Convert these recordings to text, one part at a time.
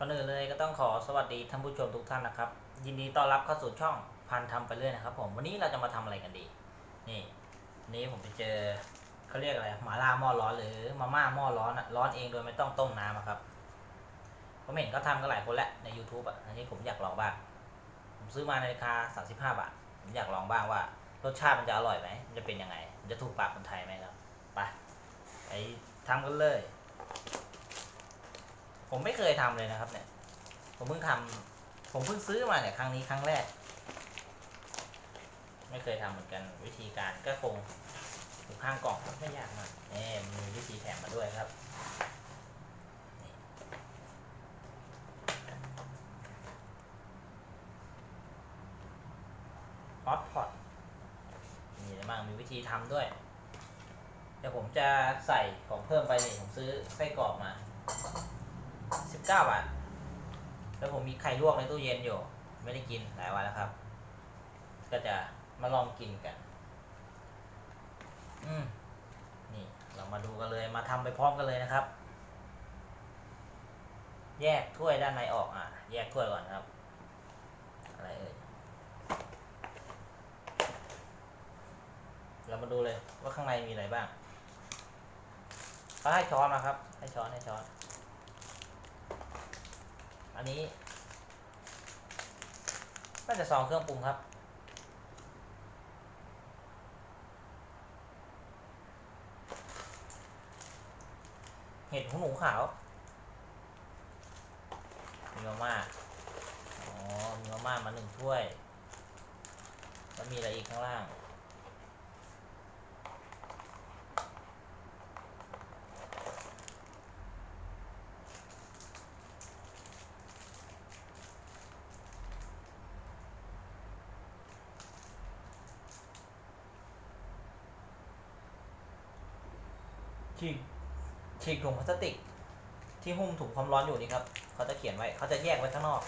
ก่อนอื่นเลยก็ต้องขอสวัสดีท่านผู้ชมทุกท่านนะครับ ยินดีต้อนรับเข้าสู่ช่องพันทำไปเรื่อยนะครับผมวันนี้เราจะมาทำอะไรกันดีนี่นี้ผมไปเจอเขาเรียกอะไรหม่าล่าหม้อร้อนหรือมาม่าหม้อร้อนอะร้อนเองโดยไม่ต้องต้มน้ำครับผมเห็นเขาทำกันหลายคนแล้วใน YouTube อ่ะอันนี้ผมอยากลองบ้างผมซื้อมาในราคา35 บาทผมอยากลองบ้างว่ารสชาติมันจะอร่อยไหมมันจะเป็นยังไงมันจะถูกปากคนไทยไหมครับไปทำกันเลยผมไม่เคยทำเลยนะครับเนี่ยผมเพิ่งทำผมเพิ่งซื้อมาเนี่ยครั้งนี้ครั้งแรกไม่เคยทำเหมือนกันวิธีการก็คงอยู่ข้างกล่องไม่ยากมากนี่มีวิธีแถมมาด้วยครับฮอตพอตมีอะไรบ้างมีวิธีทำด้วยเดี๋ยวผมจะใส่ของเพิ่มไปนี่ผมซื้อไส้กรอกมา19 บาทแล้วผมมีไข่ลวกในตู้เย็นอยู่ไม่ได้กินหลายวันแล้วครับก็จะมาลองกินกันนี่เรามาดูกันเลยมาทำไปพร้อมกันเลยนะครับแยกถ้วยด้านในออกแยกถ้วยก่อนครับอะไรเอ่ยเรามาดูเลยว่าข้างในมีอะไรบ้างก็ให้ช้อนนะครับให้ช้อนอันนี้น่าจะซองเครื่องปรุงครับเห็ดหูหนูขาวมีมาม่ามีมาม่ามา1 ถ้วยแล้วมีอะไรอีกข้างล่างฉีกถุงพลาสติกที่หุ้มถุงความร้อนอยู่นี่ครับเขาจะเขียนไว้เขาจะแยกไว้ข้างนอก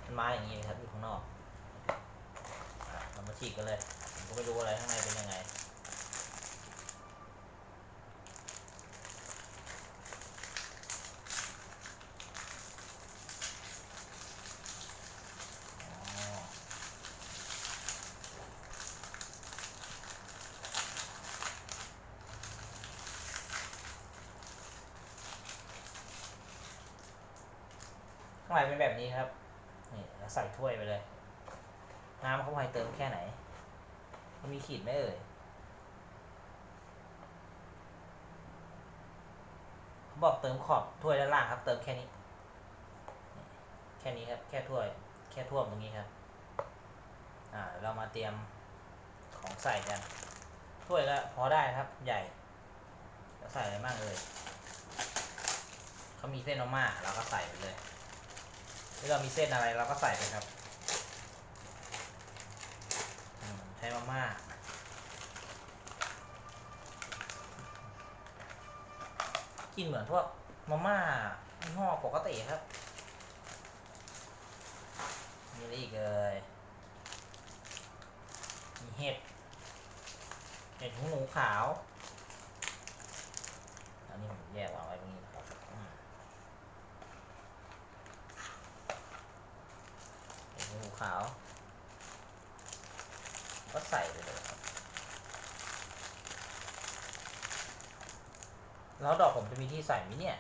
มันมาอย่างนี้นะครับอยู่ข้างนอกเรามาฉีกกันเลยผมก็ไม่รู้อะไรข้างในเป็นยังไงข้างในเป็นแบบนี้ครับนี่แล้วใส่ถ้วยไปเลยน้ำเขาให้เติมแค่ไหนมันมีขีดไหมเอ่ยเขาบอกเติมขอบถ้วยด้านล่างครับเติมแค่นี้ครับแค่ถ้วยแค่ท่วมตรงนี้ครับเรามาเตรียมของใส่กันถ้วยก็พอได้ครับใหญ่จะใส่อะไรบ้างเลยเขามีเส้นมาม่าเราก็ใส่ไปเลยถ้าเรามีเส้นอะไรเราก็ใส่ไปครับใช้มาม่ากินเหมือนพวกมาม่ายี่ห้อปกติครับมีอะไรอีกเลยมีเห็ดหูหนูขาวอันนี้ผมแยกวางไว้ตรงนี้ครับเห็ดหูหนูขาวก็ใส่ไปเลยครับแล้วดอกผมจะมีที่ใส่ไหมเนี่ย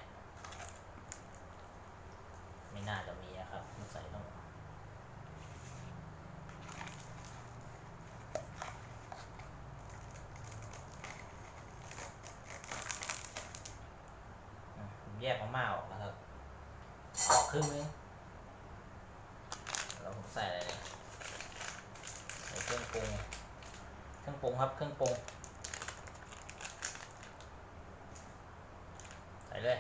ไม่น่าจะมีนะครับใส่ต้องแยกมาม่าออกแล้วครับออกครึ่งนึงแล้วผมใส่อะไรใส่เครื่องปรุงครับเครื่องปรุงใส่เลย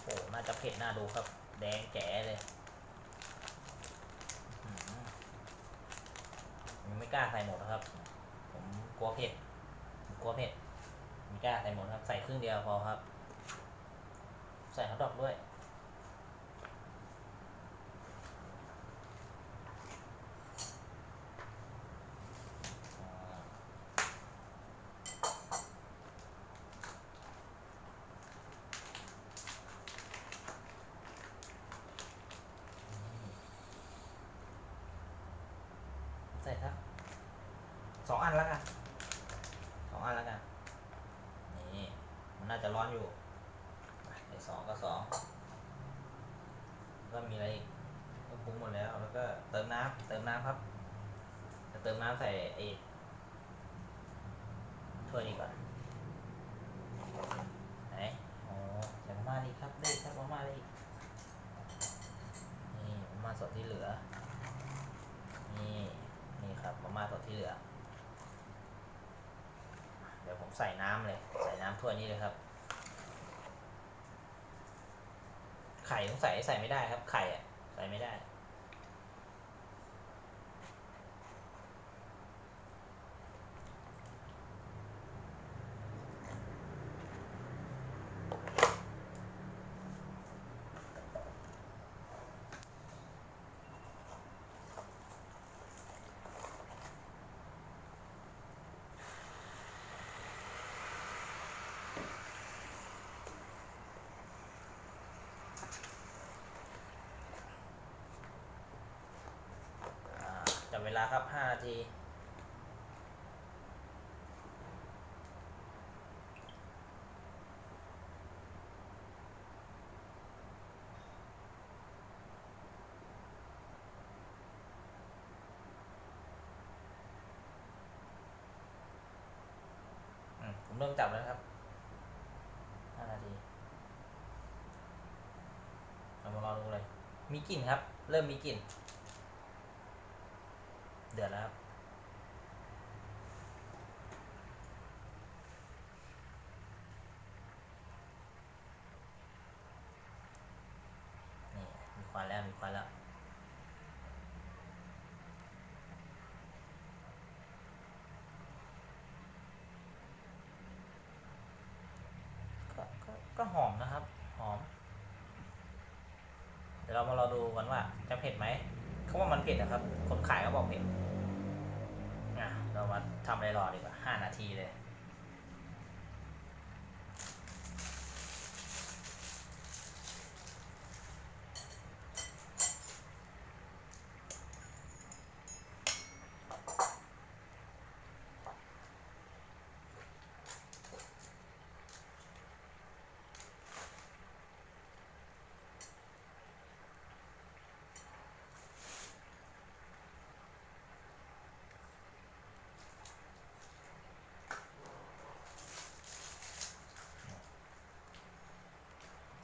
โอ้น่าจะเผ็ดน่าดูครับแดงแจ๋เลยผมไม่กล้าใส่หมดนะครับผมกลัวเผ็ดไม่กล้าใส่หมดครับใส่ครึ่งเดียวพอครับใส่ฮอทดอกด้วย ส่สัก2 อันแล้วกัน2 อันแล้วกันนี่มันน่าจะร้อนอยู่เดี๋ยว2ก็2ก็มีอะไรอีกก็ปรุงหมดแล้วแล้วก็เติมน้ำครับจะเติมน้ำใส่ไอ้ถ้วยนี้ก่อนไหนโอ้ใส่มาม่าดีครับได้ใส่มาม่าได้อีกนี่มาม่าสดที่เหลือนี่ครับมาม่าสดที่เหลือเดี๋ยวผมใส่น้ำเลยใส่น้ำถ้วยนี้เลยครับไข่ต้องใส่ไม่ได้ครับไข่อะใส่ไม่ได้จับเวลาครับ5 นาทีผมเริ่มจับแล้วครับ5 นาทีเรามารอดูเลยมีกลิ่นครับเริ่มมีกลิ่นเดือดแล้วครับนี่มีควันแล้วก็หอมนะครับหอมเดี๋ยวเรามารอดูกันว่าจะเผ็ดไหมเขาว่ามันเผ็ดนะครับคนขายเขาบอกเผ็ดเรามาทำอะไรรอดีกว่า5 นาทีเลย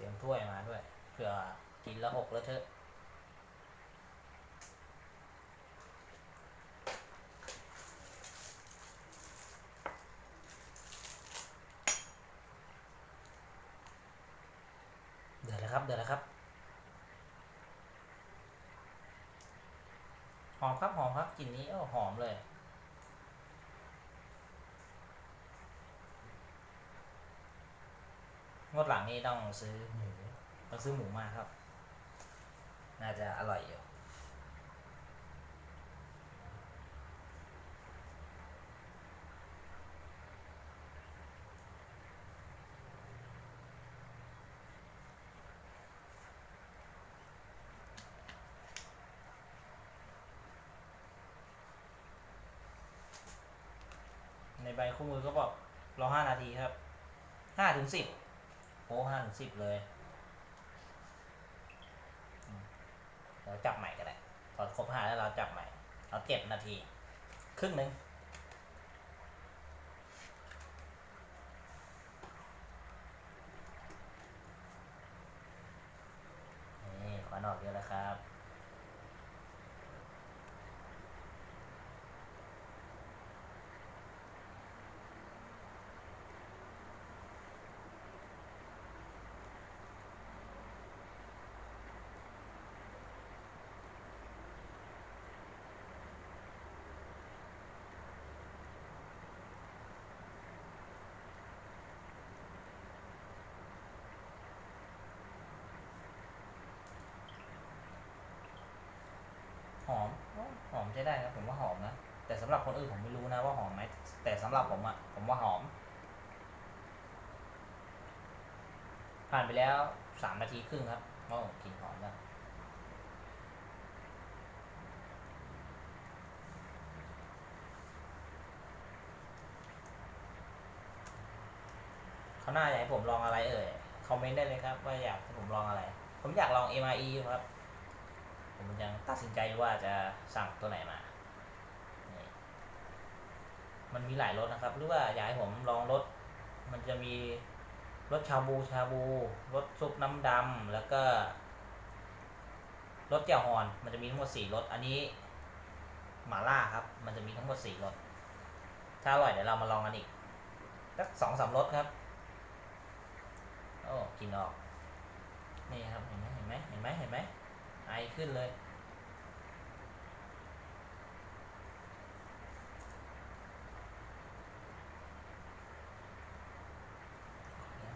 เตรียมถ้วยมาด้วยเผื่อกินแล้วหกแล้วเถอะเดือดแล้วครับหอมครับกลิ่นนี้หอมเลยงวดหลังนี้ต้องซื้อหมูมาครับน่าจะอร่อยอยู่ในใบคู่มือก็บอกรอ5 นาทีครับ5 ถึง 10โอ้5 ถึง 10เลยเราจับใหม่ก็ได้พอครบ5แล้วเราจับใหม่เอา7 นาทีครึ่งนึงนี่ควันออกเยอะแล้วครับหอมใช้ได้ครับผมว่าหอมนะแต่สำหรับคนอื่นผมไม่รู้นะว่าหอมไหมแต่สำหรับผมว่าหอมผ่านไปแล้ว3 นาทีครึ่งครับโอ้กลิ่นหอมแล้ว เขาวหน้าอยากให้ผมลองอะไรคอมเมนต์ได้เลยครับว่าอยากให้ผมลองอะไร ผมอยากลอง MRE ครับผมยังตัดสินใจว่าจะสั่งตัวไหนมานี่มันมีหลายรสนะครับหรือว่าอยากให้ผมลองรสมันจะมีรสชาบูรสซุปน้ำดำแล้วก็รสแจ่วฮอนมันจะมีทั้งหมด4รสอันนี้หม่าล่าครับมันจะมีทั้งหมด4รสถ้าอร่อยเดี๋ยวเรามาลองกันอีกสัก2-3รสครับโอ้กินออกนี่ครับเห็นไหมไอขึ้นเลย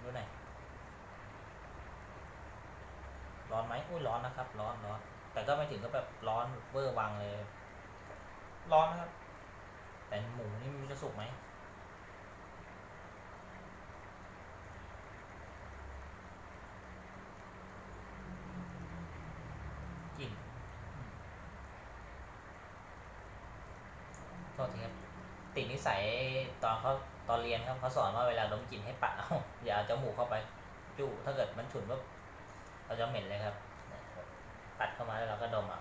ดูหน่อยร้อนไหมอุ้ยร้อนนะครับร้อนแต่ก็ไม่ถึงก็แบบร้อนเวอร์วังเลยร้อนนะครับแต่หมูนี่มันจะสุกไหมกินโทษทีครับติดนิสัยตอนเรียนครับเขาสอนว่าเวลาดมกลิ่นให้ปัดเอาอย่าเอาจมูกเข้าไปจู่ถ้าเกิดมันฉุนก็เราจะเหม็นเลยครับปัดเข้ามาแล้วเราก็ดมอ่ะ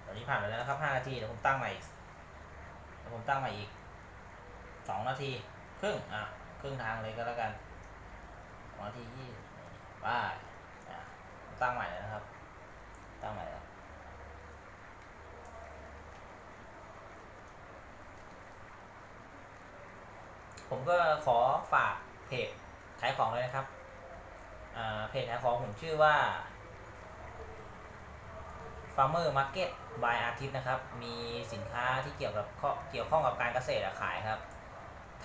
ตอนนี้ผ่านไปแล้วนะครับ5 นาทีเดี๋ยวผมตั้งใหม่อีก2 นาทีครึ่งครึ่งทางเลยก็แล้วกัน2 นาที20ว่าตั้งใหม่แล้วนะครับตั้งใหม่แล้วผมก็ขอฝากเพจขายของเลยนะครับเพจขายของผมชื่อว่า Farmer Market by Artist นะครับ มีสินค้าที่เกี่ยวข้องกับการเกษตรขายครับ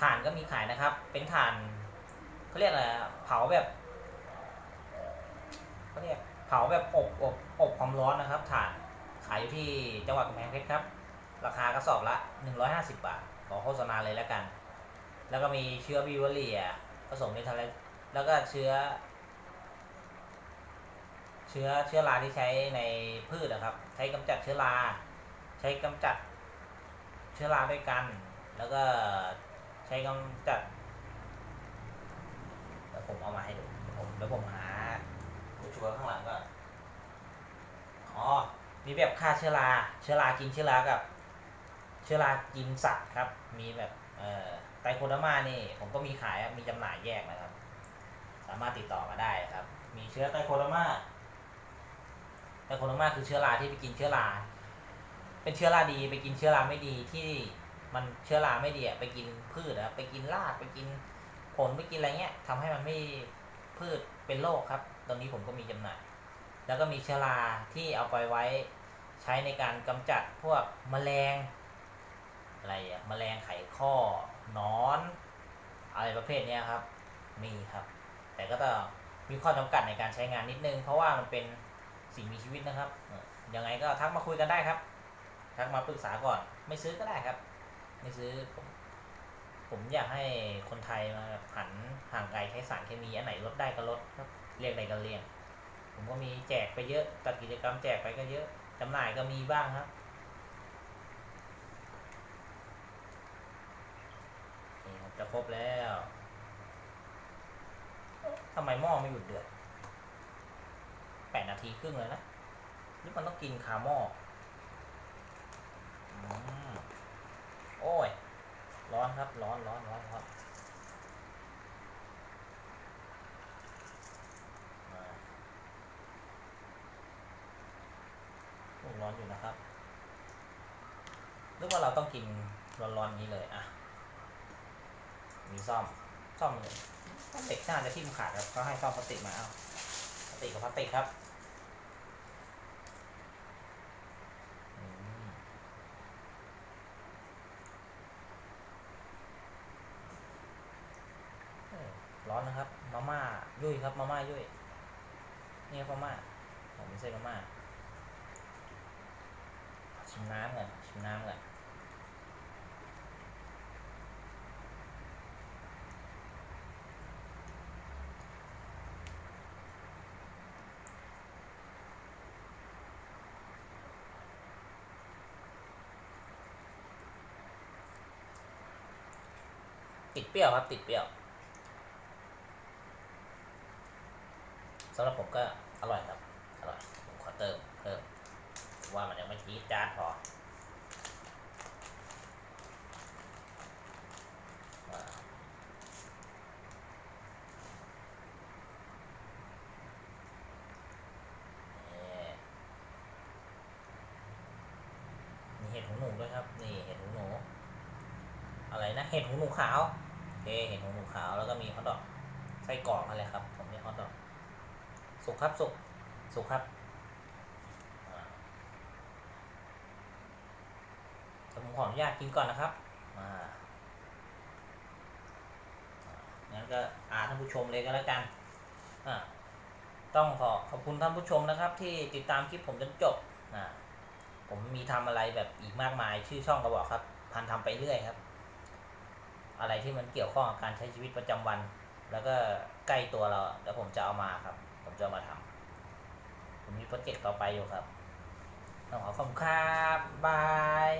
ถ่านก็มีขายนะครับ เป็นถ่านเขาเรียกอะไรเผาแบบเขาเรียกเผาแบบอบความร้อนนะครับถ่านขายอยู่ที่จังหวัดกำแพงเพชรครับราคากระสอบละ150 บาทขอโฆษณาเลยแล้วกันแล้วก็มีเชื้อบิวเวอรี่ผสมในทะเลแล้วก็เชื้อราที่ใช้ในพืชนะครับใช้กำจัดเชื้อราใช้กำจัดเชื้อราด้วยกันแล้วก็ใช้กำจัดเดี๋ยวผมเอามาให้ดูเดี๋ยวผมหาผู้ช่วยข้างหลังก่อนมีแบบฆ่าเชื้อรากินเชื้อรากับเชื้อรากินสัตว์ครับมีแบบไตรโคเดอร์มานี่ผมก็มีขายมีจำหน่ายแยกนะครับสามารถติดต่อมาได้ครับมีเชื้อไตรโคเดอร์มาคือเชื้อราที่ไปกินเชื้อราเป็นเชื้อราดีไปกินเชื้อราไม่ดีที่มันเชื้อราไม่ดีไปกินพืชไปกินรากไปกินผลไปกินอะไรเงี้ยทำให้มันไม่พืชเป็นโรคครับตอนนี้ผมก็มีจำหน่ายแล้วก็มีเชื้อราที่เอาไปไว้ใช้ในการกำจัดพวกแมลงอะไรแมลงไขข้อนอนอะไรประเภทนี้ครับมีครับแต่ก็ต้องมีข้อจำกัดในการใช้งานนิดนึงเพราะว่ามันเป็นสิ่งมีชีวิตนะครับยังไงก็ทักมาคุยกันได้ครับทักมาปรึกษาก่อนไม่ซื้อก็ได้ครับไม่ซื้อผมอยากให้คนไทยมาหันห่างไกลใช้สารเคมีอันไหนลดได้ก็ลดครับเรียกใดก็เรียกผมก็มีแจกไปเยอะตัดกิจกรรมแจกไปก็เยอะจำหน่ายก็มีบ้างครับนี่ครับจะครบแล้วทำไมหม้อไม่หยุดเดือด8 นาทีครึ่งเลยนะนี่มันต้องกินคาหม้อโอ้ยร้อนครับร้อนร้อนอยู่นะครับหรือว่าเราต้องกินร้อนๆนี้เลยมีซ่อมเลยพลาสติกน่าจะทิ่มขาดครับเขาให้ซ่อมพลาสติกมาพลาสติกกับพลาสติกครับร้อนนะครับมาม่ายุ่ยครับมาม่ายุ่ยนี่ครับมาม่าผมไม่ใช่มาม่าชิมน้ำก่อน ติดเปรี้ยวครับติดเปรี้ยวสำหรับผมก็อร่อยครับอร่อยผมขอเติมเพิ่มว่ามันยังไม่จี๊ดจ๊าดพอมีเห็ดหูหนูด้วยครับนี่เห็ดหูหนูอะไรนะเห็ดหูหนูขาวโอเคเห็ดหูหนูขาวแล้วก็มีฮอทดอกไส้กรอกอะไรครับผมเรียกฮอทดอกสุกครับสุกครับผมขออนุญาตกินก่อนนะครับงั้นก็ท่านผู้ชมเลยก็แล้วกันต้องขอบคุณท่านผู้ชมนะครับที่ติดตามคลิปผมจนจบผมมีทำอะไรแบบอีกมากมายชื่อช่องก็บอกครับพันทำไปเรื่อยครับอะไรที่มันเกี่ยวข้องกับการใช้ชีวิตประจำวันแล้วก็ใกล้ตัวเราแล้วผมจะเอามาครับผมจะมาทำผมมีโปรเจกต์ต่อไปอยู่ครับต้องขอขอบคุณครับบาย